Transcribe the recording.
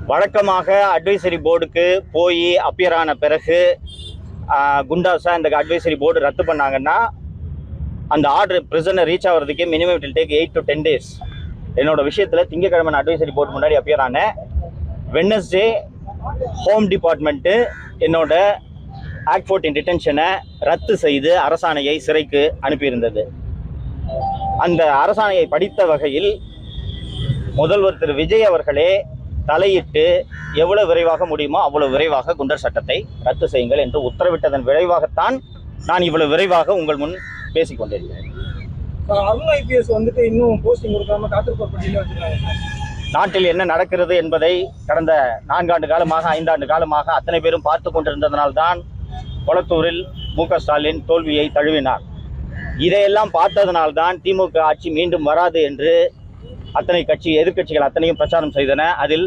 வழக்கமாக அட்வைசரி போர்டுக்கு போய் அப்பியர் ஆன பிறகு குண்டாஸா இந்த அட்வைசரி போர்டு ரத்து பண்ணாங்கன்னா அந்த ஆர்டர் பிரிசனர் ரீச் ஆகிறதுக்கே minimum it will take 8 to 10 days. என்னோட விஷயத்தில் திங்கக்கிழமை அட்வைசரி போர்டு முன்னாடி அப்பியர் ஆனேன். வெட்னஸ்டே ஹோம் டிபார்ட்மெண்ட்டு என்னோட ஆக்ட் 14 டிடென்ஷனை ரத்து செய்து அரசாணையை சிறைக்கு அனுப்பியிருந்தது. அந்த அரசாணையை படித்த வகையில் முதல்வர் திரு விஜய் அவர்களே தலையிட்டு எவ்வளவு விரைவாக முடியுமோ அவ்வளவு விரைவாக குண்டர் சட்டத்தை ரத்து செய்யுங்கள் என்று உத்தரவிட்டதன் விளைவாகத்தான் நான் இவ்வளவு விரைவாக உங்கள் முன் பேசிக் கொண்டிருக்கிறேன். அருண் ஐபிஎஸ் வந்துட்டு இன்னும் போஸ்டிங் கொடுக்காம காத்திருப்போர் பட்டியலில் வச்சிருக்காங்க. நாட்டில் என்ன நடக்கிறது என்பதை கடந்த 4 ஆண்டு காலமாக 5 ஆண்டு காலமாக அத்தனை பேரும் பார்த்து கொண்டிருந்ததனால்தான் கொளத்தூரில் மு.க. ஸ்டாலின் தோல்வியை தழுவினார். இதையெல்லாம் பார்த்ததனால்தான் திமுக ஆட்சி மீண்டும் வராது என்று அத்தனை எதிர்க்கட்சிகள் அத்தனையும் பிரச்சாரம் செய்தன. அதில்